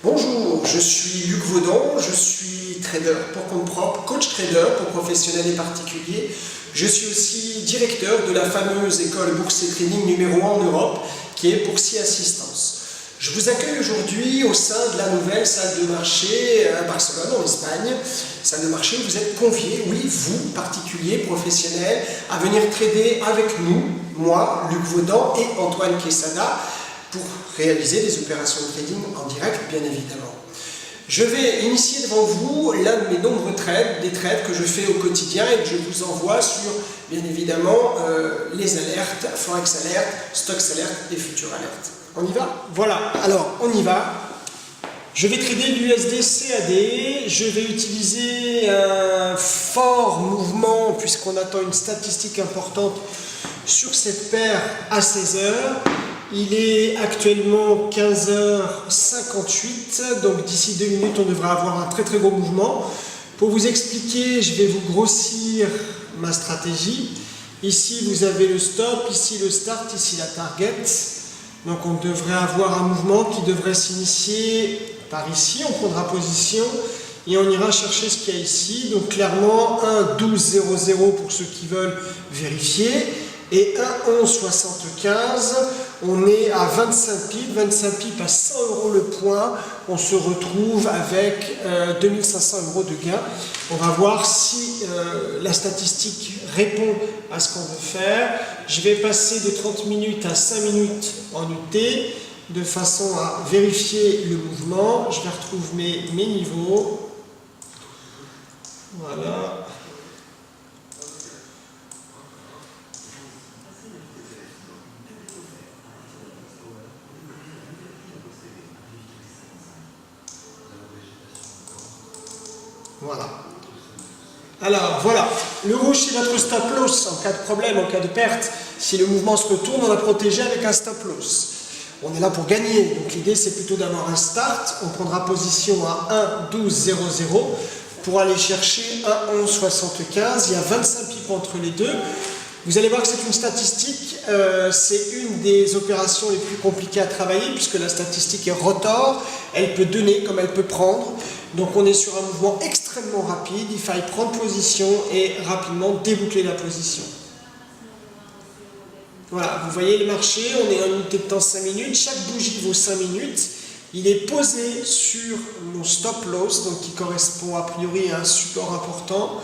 Bonjour, je suis Luc Vaudon, je suis trader pour compte propre, coach trader pour professionnels et particuliers. Je suis aussi directeur de la fameuse école Bourse et Trading numéro 1 en Europe qui est Boursier Assistance. Je vous accueille aujourd'hui au sein de la nouvelle salle de marché à Barcelone, en Espagne. Salle de marché où vous êtes conviés, oui, vous, particuliers, professionnels, à venir trader avec nous, moi, Luc Vaudon et Antoine Quesada, pour réaliser des opérations de trading en direct, bien évidemment. Je vais initier devant vous l'un de mes nombreux trades, des trades que je fais au quotidien et que je vous envoie sur, bien évidemment, les alertes, Forex Alert, Stocks Alert et Future Alert. On y va? Voilà, alors on y va. Je vais trader l'USD CAD, je vais utiliser un fort mouvement puisqu'on attend une statistique importante sur cette paire à 16 heures. Il est actuellement 15h58, donc d'ici 2 minutes on devrait avoir un très gros mouvement. Pour vous expliquer, je vais vous grossir ma stratégie. Ici vous avez le stop, ici le start, ici la target. Donc on devrait avoir un mouvement qui devrait s'initier par ici, on prendra position et on ira chercher ce qu'il y a ici. Donc clairement 1,1200 pour ceux qui veulent vérifier. Et 1,1175, on est à 25 pips à 100 € le point, on se retrouve avec 2500 € de gain. On va voir si la statistique répond à ce qu'on veut faire. Je vais passer de 30 minutes à 5 minutes en UT, de façon à vérifier le mouvement. Je vais retrouver mes niveaux. Voilà. Voilà. Alors voilà, le rouge c'est notre stop loss en cas de problème, en cas de perte. Si le mouvement se retourne, on l'a protégé avec un stop loss. On est là pour gagner, donc l'idée c'est plutôt d'avoir un start. On prendra position à 1,1200 pour aller chercher 1,1175. Il y a 25 pips entre les deux. Vous allez voir que c'est une statistique, c'est une des opérations les plus compliquées à travailler puisque la statistique est rotor, elle peut donner comme elle peut prendre. Donc on est sur un mouvement extrêmement rapide, il faille prendre position et rapidement déboucler la position. Voilà, vous voyez le marché, on est en unité de temps 5 minutes, chaque bougie vaut 5 minutes. Il est posé sur nos stop loss, donc qui correspond a priori à un support important.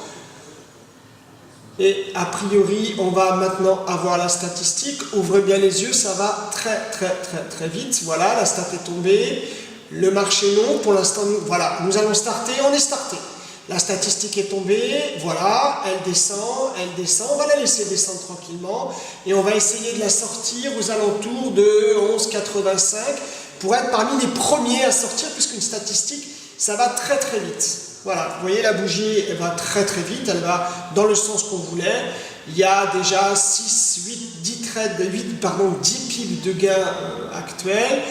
Et a priori, on va maintenant avoir la statistique. Ouvrez bien les yeux, ça va très vite. Voilà, la stat est tombée. Le marché non, pour l'instant, voilà, nous allons starter, on est starté. La statistique est tombée, voilà, elle descend, on va la laisser descendre tranquillement et on va essayer de la sortir aux alentours de 11,85 pour être parmi les premiers à sortir puisqu'une statistique, ça va très vite. Voilà, vous voyez la bougie, elle va très vite, elle va dans le sens qu'on voulait. Il y a déjà 10 pips de gains actuels.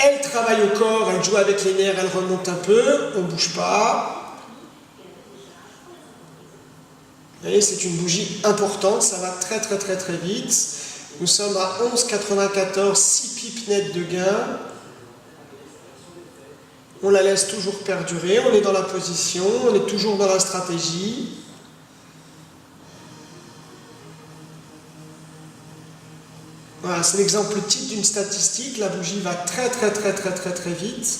Elle travaille au corps, elle joue avec les nerfs, elle remonte un peu, on ne bouge pas. Vous voyez, c'est une bougie importante, ça va très vite. Nous sommes à 11,94, 6 pips nets de gains. On la laisse toujours perdurer, on est dans la position, on est toujours dans la stratégie. Voilà, c'est l'exemple type d'une statistique, la bougie va très vite.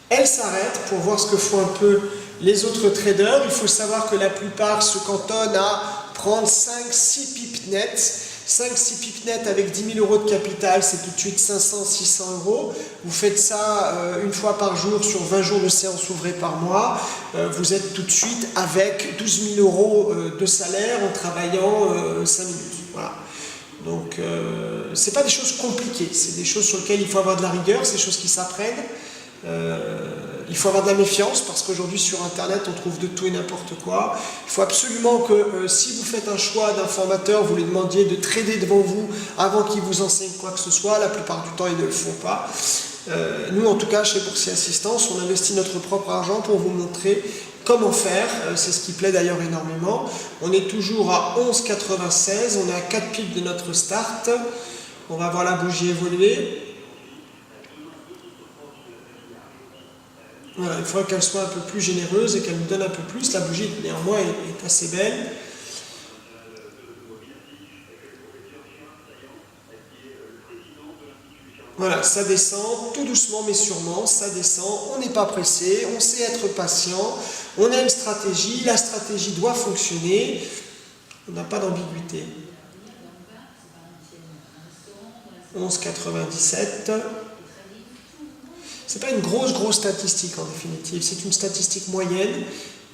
Elle s'arrête pour voir ce que font un peu les autres traders. Il faut savoir que la plupart se cantonnent à prendre 5-6 pips nets. 5-6 pips nets avec 10 000 € de capital, c'est tout de suite 500-600 €. Vous faites ça une fois par jour sur 20 jours de séance ouvrée par mois. Vous êtes tout de suite avec 12 000 € de salaire en travaillant 5 minutes. Voilà. Donc, ce n'est pas des choses compliquées, c'est des choses sur lesquelles il faut avoir de la rigueur, c'est des choses qui s'apprennent. Il faut avoir de la méfiance parce qu'aujourd'hui sur internet on trouve de tout et n'importe quoi. Il faut absolument que si vous faites un choix d'un formateur, vous lui demandiez de trader devant vous avant qu'il vous enseigne quoi que ce soit. La plupart du temps ils ne le font pas. Nous en tout cas chez Boursier Assistance, on investit notre propre argent pour vous montrer comment faire. C'est ce qui plaît d'ailleurs énormément. On est toujours à 11,96, on est à 4 pips de notre start. On va voir la bougie évoluer. Voilà, il faudrait qu'elle soit un peu plus généreuse et qu'elle nous donne un peu plus. La bougie, néanmoins, est assez belle. Voilà, ça descend, tout doucement mais sûrement, ça descend, on n'est pas pressé, on sait être patient, on a une stratégie, la stratégie doit fonctionner, on n'a pas d'ambiguïté. 11,97. C'est pas une grosse statistique en définitive, c'est une statistique moyenne.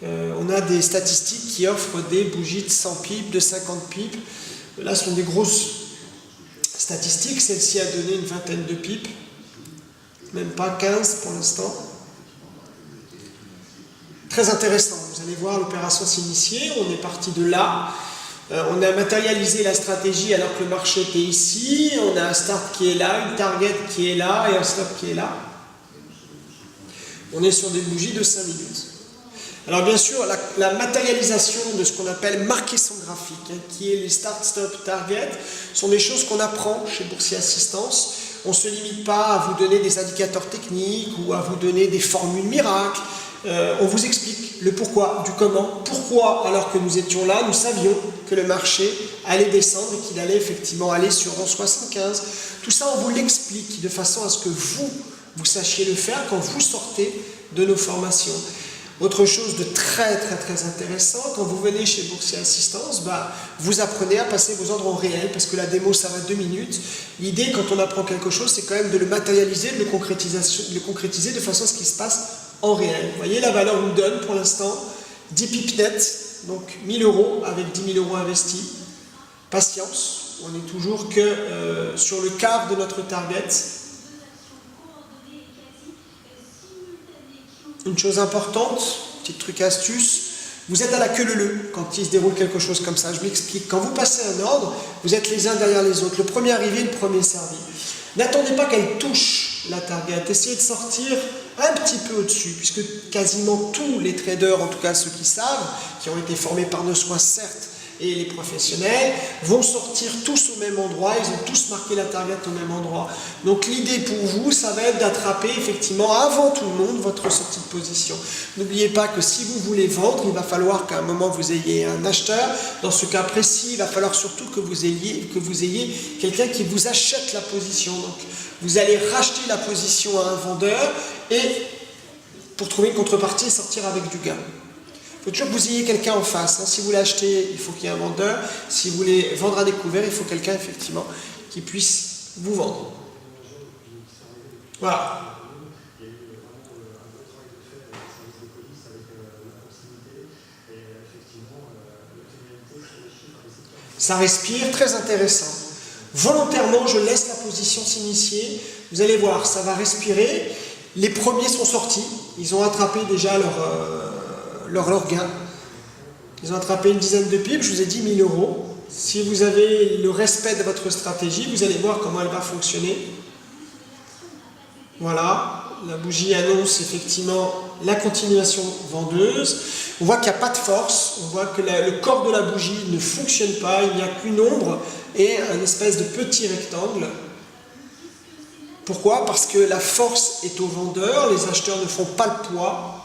On a des statistiques qui offrent des bougies de 100 pips, de 50 pips. Là, ce sont des grosses statistiques. Celle-ci a donné une vingtaine de pips, même pas 15 pour l'instant. Très intéressant, vous allez voir, l'opération s'initier, on est parti de là. On a matérialisé la stratégie alors que le marché était ici, on a un start qui est là, une target qui est là et un stop qui est là. On est sur des bougies de 5 minutes. Alors bien sûr, la matérialisation de ce qu'on appelle marquer son graphique, qui est les start, stop, target, sont des choses qu'on apprend chez Boursier Assistance. On ne se limite pas à vous donner des indicateurs techniques ou à vous donner des formules miracles. On vous explique le pourquoi, du comment. Pourquoi, alors que nous étions là, nous savions que le marché allait descendre et qu'il allait effectivement aller sur 11,75. Tout ça, on vous l'explique de façon à ce que vous sachiez le faire quand vous sortez de nos formations. Autre chose de très intéressant, quand vous venez chez Boursier Assistance, vous apprenez à passer vos ordres en réel, parce que la démo ça va 2 minutes. L'idée quand on apprend quelque chose, c'est quand même de le matérialiser, de le concrétiser de façon à ce qu'il se passe en réel. Vous voyez, la valeur nous donne pour l'instant 10 pips net, donc 1000 € avec 10 000 € investis. Patience, on est toujours que sur le quart de notre target. Une chose importante, petit truc astuce, vous êtes à la queue leu quand il se déroule quelque chose comme ça. Je m'explique. Quand vous passez un ordre, vous êtes les uns derrière les autres. Le premier arrivé, le premier servi. N'attendez pas qu'elle touche la target. Essayez de sortir un petit peu au-dessus, puisque quasiment tous les traders, en tout cas ceux qui savent, qui ont été formés par nos soins certes, et les professionnels, vont sortir tous au même endroit, ils ont tous marqué la target au même endroit. Donc l'idée pour vous, ça va être d'attraper effectivement avant tout le monde votre sortie de position. N'oubliez pas que si vous voulez vendre, il va falloir qu'à un moment vous ayez un acheteur. Dans ce cas précis, il va falloir surtout que vous ayez quelqu'un qui vous achète la position. Donc vous allez racheter la position à un vendeur et pour trouver une contrepartie et sortir avec du gain. Il faut toujours que vous ayez quelqu'un en face. Si vous voulez acheter, il faut qu'il y ait un vendeur. Si vous voulez vendre à découvert, il faut quelqu'un effectivement qui puisse vous vendre. Voilà. Ça respire, très intéressant. Volontairement, je laisse la position s'initier. Vous allez voir, ça va respirer. Les premiers sont sortis. Ils ont attrapé déjà leur gain. Ils ont attrapé une dizaine de pips, je vous ai dit 1000 €. Si vous avez le respect de votre stratégie, vous allez voir comment elle va fonctionner. Voilà, la bougie annonce effectivement la continuation vendeuse. On voit qu'il n'y a pas de force, on voit que le corps de la bougie ne fonctionne pas, il n'y a qu'une ombre et un espèce de petit rectangle. Pourquoi? Parce que la force est au vendeur, les acheteurs ne font pas le poids.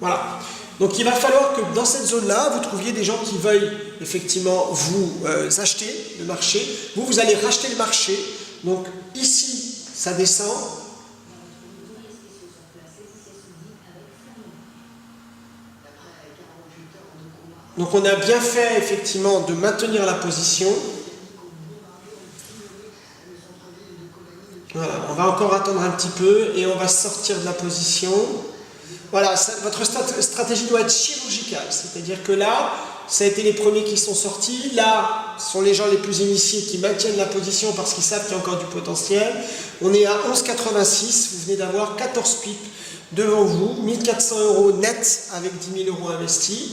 Voilà. Donc il va falloir que dans cette zone-là, vous trouviez des gens qui veuillent effectivement vous acheter le marché. Vous allez racheter le marché. Donc ici, ça descend. Donc on a bien fait effectivement de maintenir la position. Voilà, on va encore attendre un petit peu et on va sortir de la position. Voilà, votre stratégie doit être chirurgicale, c'est-à-dire que là, ça a été les premiers qui sont sortis, là, ce sont les gens les plus initiés qui maintiennent la position parce qu'ils savent qu'il y a encore du potentiel. On est à 11,86, vous venez d'avoir 14 pips devant vous, 1400 € net avec 10 000 € investis.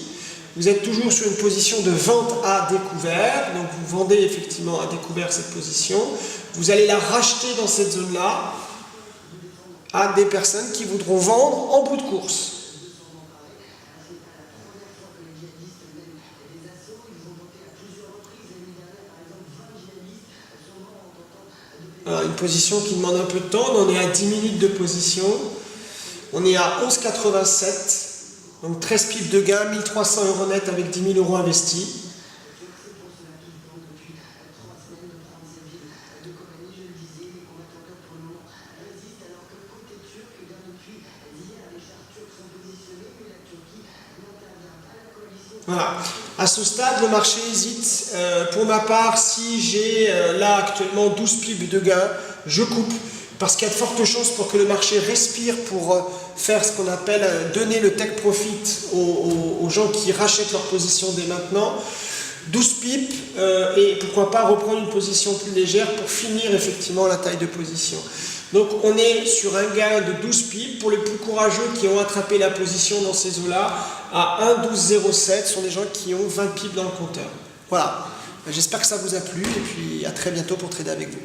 Vous êtes toujours sur une position de vente à découvert, donc vous vendez effectivement à découvert cette position. Vous allez la racheter dans cette zone-là à des personnes qui voudront vendre en bout de course. Voilà, une position qui demande un peu de temps. On est à 10 minutes de position. On est à 11,87. Donc 13 pips de gain, 1300 € net avec 10 000 € investis. Voilà. À ce stade, le marché hésite. Pour ma part, si j'ai là actuellement 12 pips de gain, je coupe. Parce qu'il y a de fortes chances pour que le marché respire pour faire ce qu'on appelle donner le take profit aux gens qui rachètent leur position dès maintenant. 12 pips et pourquoi pas reprendre une position plus légère pour finir effectivement la taille de position. Donc on est sur un gain de 12 pips. Pour les plus courageux qui ont attrapé la position dans ces eaux-là, à 1,1207, ce sont des gens qui ont 20 pips dans le compteur. Voilà, j'espère que ça vous a plu et puis à très bientôt pour trader avec vous.